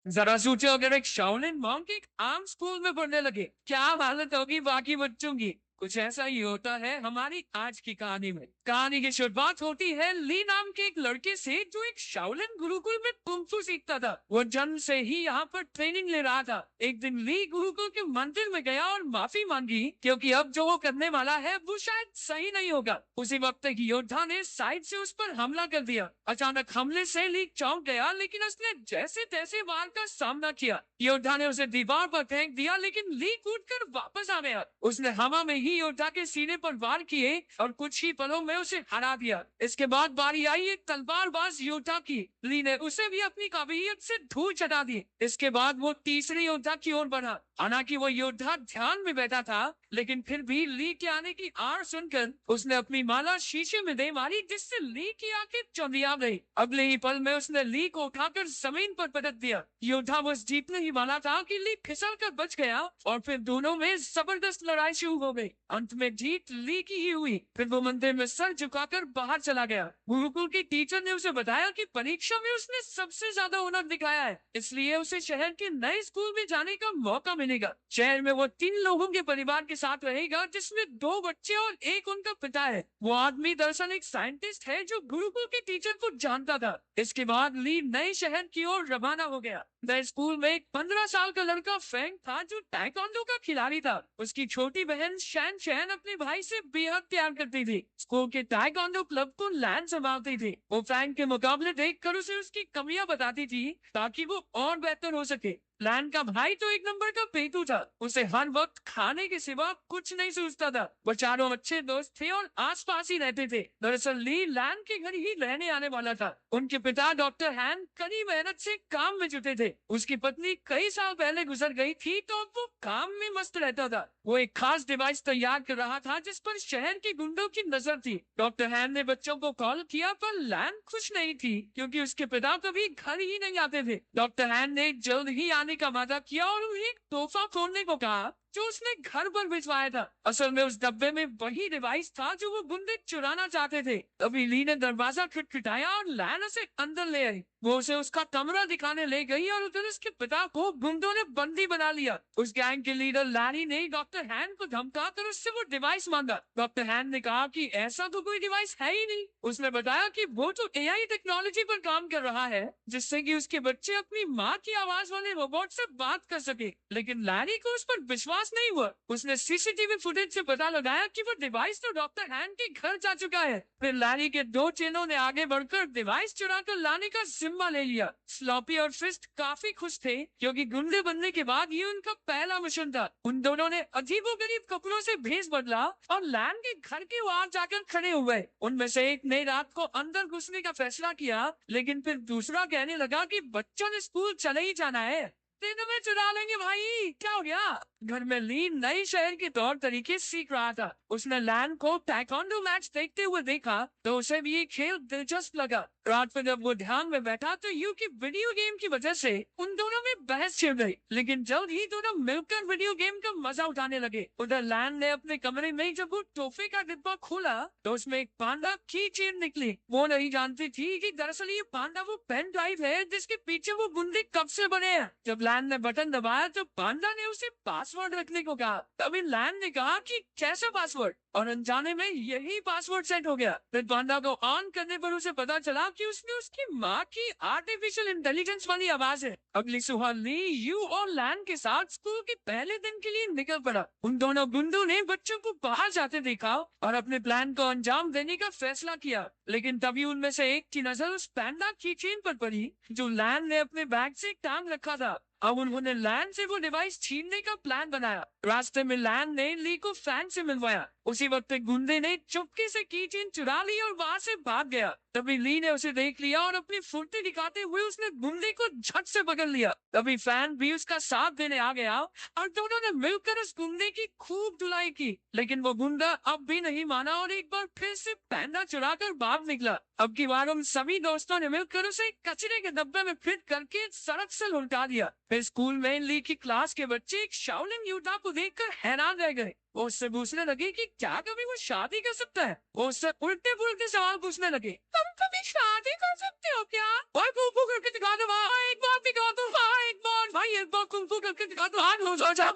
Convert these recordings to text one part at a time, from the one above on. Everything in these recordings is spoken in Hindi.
जरा सोचो, अगर एक शाओलिन मॉन्क एक आम स्कूल में पढ़ने लगे, क्या हालत होगी बाकी बच्चों की। कुछ ऐसा ही होता है हमारी आज की कहानी में। कहानी की शुरुआत होती है ली नाम के एक लड़के से, जो एक शाओलिन गुरुकुल में कुंफू सीखता था। वो जन्म से ही यहाँ पर ट्रेनिंग ले रहा था। एक दिन ली गुरुकुल के मंदिर में गया और माफी मांगी, क्योंकि अब जो वो करने वाला है वो शायद सही नहीं होगा। उसी वक्त एक योद्धा ने साइड से उस पर हमला कर दिया। अचानक हमले से ली चौंक गया, लेकिन उसने जैसे तैसे वार का सामना किया। योद्धा ने उसे दीवार पर फेंक दिया, लेकिन ली कूदकर वापस आ गया। उसने हवा में ही योद्धा के सीने पर वार किए और कुछ ही पलों में उसे हरा दिया। इसके बाद बारी आई एक तलवारबाज योद्धा की। ली ने उसे भी अपनी काबिलियत से धूल चटा दी। इसके बाद वो तीसरे योद्धा की ओर बढ़ा। हालांकि वो योद्धा ध्यान में बैठा था, लेकिन फिर भी ली के आने की आड़ सुनकर उसने अपनी माला शीशे में दे मारी, जिससे ली की आंखें चौंधिया गई। अगले ही पल में उसने ली को उठाकर जमीन पर पटक दिया। योद्धा बस जीतने ही वाला था कि ली फिसल कर बच गया और फिर दोनों में जबरदस्त लड़ाई शुरू हो गई। अंत में जीत ली की ही हुई। फिर वो मंदिर में सर झुकाकर बाहर चला गया। गुरुकुल की टीचर ने उसे बताया कि परीक्षा में उसने सबसे ज्यादा हुनर दिखाया है, इसलिए उसे शहर के नए स्कूल में जाने का मौका मिलेगा। शहर में वो 3 लोगों के परिवार के साथ रहेगा, जिसमें 2 बच्चे और एक उनका पिता है। वो आदमी दरअसल एक साइंटिस्ट है जो गुरुकुल के टीचर को जानता था। इसके बाद ली नए शहर की ओर रवाना हो गया। नए स्कूल में एक 15 साल का लड़का फैंग था, जो ताइक्वांडो का खिलाड़ी था। उसकी छोटी बहन शैन शैन अपने भाई से बेहद प्यार करती थी। स्कूल के ताइक्वांडो क्लब को लैन संभालती थी। वो फैंग के मुकाबले देखकर उसे उसकी कमियां बताती थी, ताकि वो और बेहतर हो सके। लैन का भाई तो एक नंबर का पेटू था। उसे हर वक्त खाने के सिवा कुछ नहीं सोचता था। वो चारों अच्छे दोस्त थे और आसपास ही रहते थे। दरअसल ली लैन के घर ही रहने आने वाला था। उनके पिता डॉक्टर हैन कड़ी मेहनत से काम में जुटे थे। उसकी पत्नी कई साल पहले गुजर गई थी, तो अब वो काम में मस्त रहता था। वो एक खास डिवाइस तैयार कर रहा था, जिस पर शहर के गुंडों की नजर थी। डॉक्टर हैन ने बच्चों को कॉल किया, पर लैन खुश नहीं थी, क्योंकि उसके पिता कभी घर ही नहीं आते थे। डॉक्टर हैन ने जल्द ही आने का वादा किया और उन्हें एक तोहफा खोलने को कहा, जो उसने घर पर भिजवाया था। असल में उस डब्बे में वही डिवाइस था जो वो गुंडे चुराना चाहते थे। तभी ली ने दरवाजा खटखटाया और लैन उसे अंदर ले आई। वो उसे उसका कमरा दिखाने ले गई और उधर उसके पिता को गुंडों ने बंदी बना लिया। उस गैंग के लीडर लैनी ने डॉक्टर हैन को धमकाकर उससे वो डिवाइस मांगा। डॉक्टर हैन ने कहा कि ऐसा तो कोई डिवाइस है ही नहीं। उसने बताया कि वो तो एआई टेक्नोलॉजी पर काम कर रहा है, जिससे कि उसके बच्चे अपनी माँ की आवाज वाले रोबोट से बात कर सके। लेकिन लैनी को उस पर विश्वास नहीं हुआ। उसने सीसीटीवी फुटेज से पता लगाया कि वो डिवाइस तो डॉक्टर हैन के घर जा चुका है। फिर लैनी के 2 चेलों ने आगे बढ़कर डिवाइस चुरा कर लाने का जिम्मा ले लिया। स्लॉपी और फिस्ट काफी खुश थे, क्योंकि गुंडे बनने के बाद ये उनका पहला मिशन था। उन दोनों ने अजीबोगरीब कपड़ों से भेष बदला और लैन के घर के बाहर जाकर खड़े हुए। उनमें से एक ने रात को अंदर घुसने का फैसला किया, लेकिन फिर दूसरा कहने लगा कि बच्चों ने स्कूल चले ही जाना है। दिन में चुरा लेंगे भाई, क्या हो गया। घर में ली नई शहर के तौर तरीके सीख रहा था। उसने लैन को ताइक्वांडो मैच देखते हुए देखा, तो उसे भी ये खेल दिलचस्प लगा। रात में जब वो ध्यान में बैठा, तो यू की वीडियो गेम की वजह से उन दोनों में बहस छिड़ गई। लेकिन जल्द ही दोनों मिलकर वीडियो गेम का मजा उठाने लगे। उधर लैन ने अपने कमरे में जब वो तोहफे का डिब्बा खोला, तो उसमें एक पांडा की चेन निकली। वो नहीं जानती थी कि दरअसल ये पांडा वो पेन ड्राइव है, जिसके पीछे वो गुंडे कब से बने हैं। जब लैन ने बटन दबाया, तो पांडा ने उसे पासवर्ड रखने को कहा। तभी लैन ने कहा कि कैसा पासवर्ड, और अनजाने में यही पासवर्ड सेट हो गया। फिर पांडा को ऑन करने पर उसे पता चला कि उसमें उसकी माँ की आर्टिफिशियल इंटेलिजेंस वाली आवाज है। अगली सुबह ली यू और लैन के साथ स्कूल के पहले दिन के लिए निकल पड़ा। उन दोनों गुंडों ने बच्चों को बाहर जाते देखा और अपने प्लान को अंजाम देने का फैसला किया। लेकिन तभी उनमें से एक की नजर उस पैंडा की चेन पर पड़ी, जो लैन ने अपने बैग से टांग रखा था। अब उन्होंने लैन से वो डिवाइस छीनने का प्लान बनाया। रास्ते में लैन ने ली को फैन से मिलवाया। उसी वक्त एक गुंडे ने चुपके से की चेन चुरा ली और वहां से भाग गया। तभी ली ने उसे देख लिया और अपनी फुर्ती दिखाते हुए उसने गुंडे को झट से पकड़ लिया। तभी फैन भी उसका साथ देने आ गया और दोनों ने मिलकर उस गुंडे की खूब धुलाई की। लेकिन वो गुंडा अब भी नहीं माना और एक बार फिर से पैंडा चुरा कर भाग निकला। अब की बार उन सभी दोस्तों ने मिलकर उसे कचरे के डब्बे में फिट करके सड़क से लुटा दिया। फिर स्कूल में ली की क्लास के बच्चे एक शाओलिन योद्धा को देखकर हैरान रह गए। वो उससे पूछने लगे कि क्या कभी वो शादी कर सकता है। वो उससे उल्टे पुल्टे सवाल पूछने लगे। तुम कभी शादी कर सकते हो क्या? और फूफू करके दिखा दो, एक बार दिखा दो, एक भाई एक बार कुंफू करके दिखा दो, आज हो जा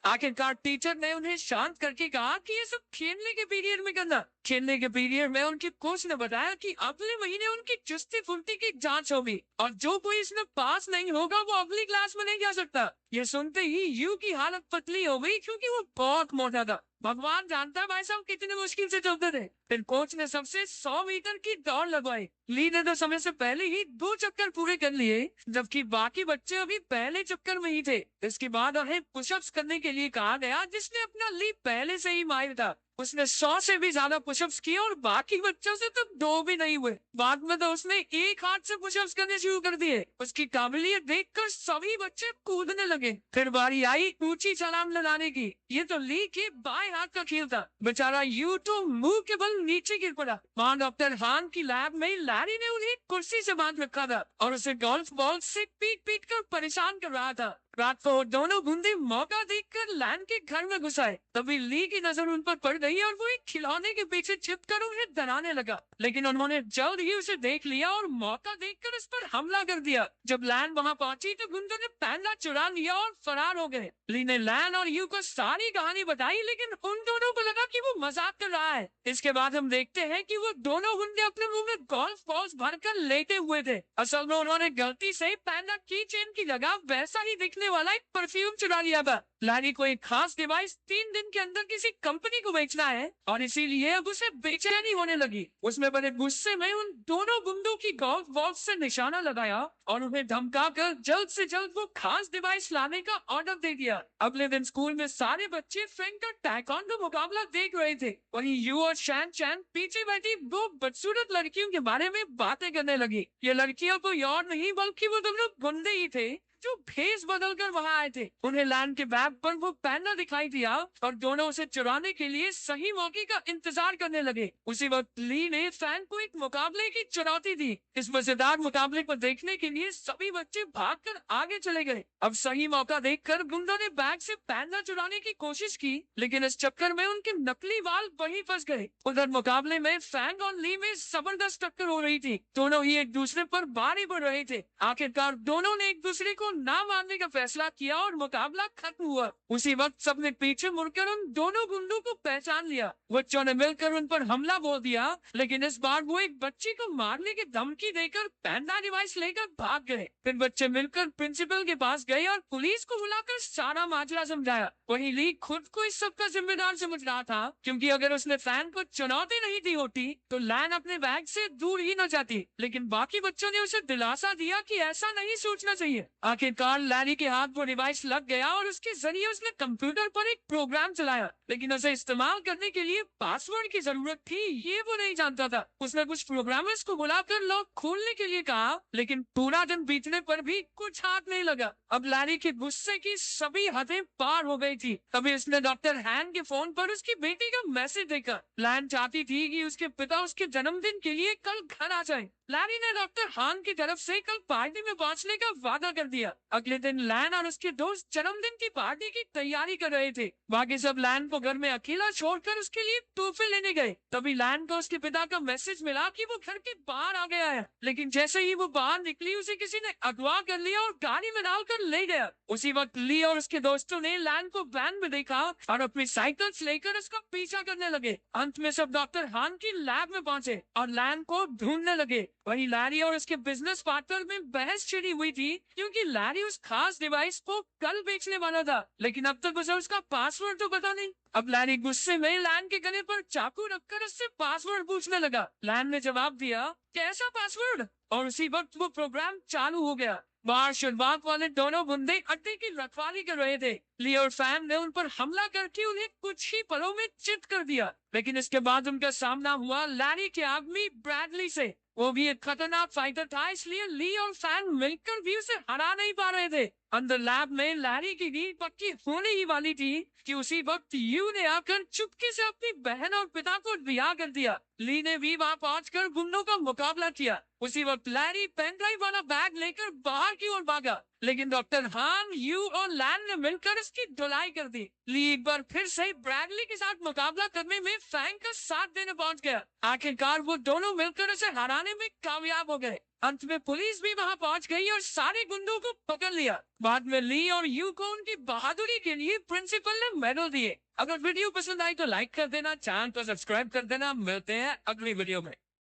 आखिरकार टीचर ने उन्हें शांत करके कहा कि ये सब खेलने के पीरियड में करना। खेलने के पीरियड में उनके कोच ने बताया कि अगले महीने उनकी चुस्ती फुर्ती की जांच होगी और जो कोई इसमें पास नहीं होगा वो अगली क्लास में नहीं जा सकता। ये सुनते ही यू की हालत पतली हो गई क्योंकि वो बहुत मोटा था। भगवान जानता है भाई साहब कितने मुश्किल से चलते थे। फिर कोच ने सबसे 100 मीटर की दौड़ लगवाई। ली ने तो समय से पहले ही 2 चक्कर पूरे कर लिए, जबकि बाकी बच्चे अभी पहले चक्कर में ही थे। इसके बाद उन्हें पुशअप्स करने के लिए कहा गया, जिसने अपना ली पहले से ही माहिर था। उसने 100 से भी ज्यादा पुशअप्स किए और बाकी बच्चों से तो 2 भी नहीं हुए। बाद में तो उसने एक हाथ से पुशअप्स करने शुरू कर दिए। उसकी काबिलियत देखकर सभी बच्चे कूदने लगे। फिर बारी आई ऊंची छलांग लगाने की। ये तो ली के बाएं हाथ का खेल था। बेचारा यू तो मुंह के बल नीचे गिर पड़ा। वहाँ डॉक्टर हान की लैब में लैरी ने उन्हें कुर्सी से बांध रखा था और उसे गोल्फ बॉल से पीट पीट कर परेशान कर रहा था। रात को दोनों गुंडे मौका देखकर लैन के घर में घुस आए। तभी ली की नजर उन पर पड़ गई और वो एक खिलौने के पीछे छिपकर उन्हें डराने लगा, लेकिन उन्होंने जल्द ही उसे देख लिया और मौका देखकर उस पर हमला कर दिया। जब लैन वहां पहुंची तो गुंडों ने पैंडा चुरा लिया और फरार हो गए। ली ने लैन और यू को सारी कहानी बताई, लेकिन उन दोनों को लगा कि वो मजाक कर रहा है। इसके बाद हम देखते हैं कि वो दोनों गुंडे अपने मुंह में गोल्फ बॉल्स भरकर लेटे हुए थे। असल में उन्होंने गलती से पैंडा की चेन की जगह वैसा ही दिखने वाला एक परफ्यूम चुरा लिया था। लैरी को एक खास डिवाइस 3 दिन के अंदर किसी कंपनी को बेचना है और इसीलिए अब उसे बेचैनी होने लगी। उसमें बड़े गुस्से में उन दोनों गुंडों की गोल्फ बॉल से निशाना लगाया और उन्हें धमकाकर जल्द से जल्द वो खास डिवाइस लाने का ऑर्डर दे दिया। अगले दिन स्कूल में सारे बच्चे फ्रैंक का टाइक्वांडो मुकाबला देख रहे थे। वहीं यू और शैन चैन पीछे बैठी 2 बदसूरत लड़कियों के बारे में बातें करने लगी। ये लड़कियां कोई और नहीं बल्कि वो दोनों गुंडे ही थे जो भेस बदल कर वहाँ आए थे। उन्हें लैंड के बैग पर वो पैंडा दिखाई दिया और दोनों उसे चुराने के लिए सही मौके का इंतजार करने लगे। उसी वक्त ली ने फैन को एक मुकाबले की चुनौती दी। इस मजेदार मुकाबले को देखने के लिए सभी बच्चे भागकर आगे चले गए। अब सही मौका देखकर गुंडों ने बैग से पैंडा चुराने की कोशिश की, लेकिन इस चक्कर में उनके नकली बाल वहीं फंस गए। उधर मुकाबले में फैंग और ली में जबरदस्त टक्कर हो रही थी। दोनों ही एक दूसरे पर भारी पड़ रहे थे। आखिरकार दोनों ने एक दूसरे को ना मारने का फैसला किया और मुकाबला खत्म हुआ। उसी वक्त सबने पीछे मुड़कर उन दोनों गुंडों को पहचान लिया। बच्चों ने मिलकर उन पर हमला बोल दिया, लेकिन इस बार वो एक बच्ची को मारने की धमकी देकर पैंडा डिवाइस लेकर भाग गए। फिर बच्चे मिलकर प्रिंसिपल के पास गए और पुलिस को बुलाकर सारा माजरा समझाया। वहीं ली खुद को इस सब का जिम्मेदार समझ रहा था, क्योंकि अगर उसने फैन को चुनौती नहीं दी होती तो लैन अपने बैग से दूर ही न जाती। लेकिन बाकी बच्चों ने उसे दिलासा दिया कि ऐसा नहीं सोचना चाहिए। आखिरकार लैरी के हाथ वो डिवाइस लग गया और उसके जरिए उसने कंप्यूटर पर एक प्रोग्राम चलाया, लेकिन उसे इस्तेमाल करने के लिए पासवर्ड की जरूरत थी, ये वो नहीं जानता था। उसने कुछ प्रोग्रामर्स को बुलाकर लॉक खोलने के लिए कहा, लेकिन पूरा दिन बीतने पर भी कुछ हाथ नहीं लगा। अब लैरी के गुस्से की सभी हदें पार हो गई थी। तभी उसने डॉक्टर हैन के फोन पर उसकी बेटी का मैसेज देखा। लैन चाहती थी कि उसके पिता उसके जन्मदिन के लिए कल घर आ जाए। लैरी ने डॉक्टर हान की तरफ से कल पार्टी में पहुंचने का वादा कर दिया। अगले दिन लैन और उसके दोस्त जन्मदिन की पार्टी की तैयारी कर रहे थे। बाकी सब लैन को घर में अकेला छोड़कर उसके लिए तोहफे लेने गए। तभी लैन को उसके पिता का मैसेज मिला कि वो घर के बाहर आ गया है, लेकिन जैसे ही वो बाहर निकली उसे किसी ने अगवा कर लिया और गाड़ी में डालकर ले गया। उसी वक्त ली और उसके दोस्तों ने लैन को वैन में देखा और अपनी साइकिल्स लेकर उसका पीछा करने लगे। अंत में सब डॉक्टर हान की लैब में पहुंचे और लैन को ढूंढने लगे। वहीं लैरी और उसके बिजनेस पार्टनर में बहस छिड़ी हुई थी, क्योंकि लैरी उस खास डिवाइस को कल बेचने वाला था, लेकिन अब तक उसे उसका पासवर्ड तो पता नहीं। अब लैरी गुस्से में लैन के गले पर चाकू रखकर उससे पासवर्ड पूछने लगा। लैन ने जवाब दिया, कैसा पासवर्ड? और उसी वक्त वो प्रोग्राम चालू हो गया। बाहर शुरुआत वाले दोनों गुंडे अड्डे की रखवाली कर रहे थे। ली और फैम ने उन पर हमला करके उन्हें कुछ ही पलों में चित कर दिया, लेकिन इसके बाद उनका सामना हुआ लैरी के आदमी ब्रैडली से। वो भी एक खतरनाक फाइटर था, इसलिए ली और फैन मिलकर भी उसे हरा नहीं पा रहे थे। अंदर लैब में लैरी की नींद पक्की होने ही वाली थी कि उसी वक्त यू ने आकर चुपके से अपनी बहन और पिता को रिहा कर दिया। ली ने भी वहां पहुंचकर गुंडों का मुकाबला किया। उसी वक्त लैरी पेन ड्राइव वाला बैग लेकर बाहर की ओर भागा, लेकिन डॉक्टर हान, यू और लैन ने मिलकर इसकी धुलाई कर दी। ली एक बार फिर से ब्रैडली के साथ मुकाबला करने में फैंग का साथ देने पहुंच गया। आखिरकार वो दोनों मिलकर उसे हराने में कामयाब हो गए। अंत में पुलिस भी वहां पहुंच गई और सारे गुंडों को पकड़ लिया। बाद में ली और यू को उनकी बहादुरी के लिए प्रिंसिपल ने मेडल दिए। अगर वीडियो पसंद आई तो लाइक कर देना, चैनल को सब्सक्राइब कर देना। मिलते हैं अगली वीडियो में।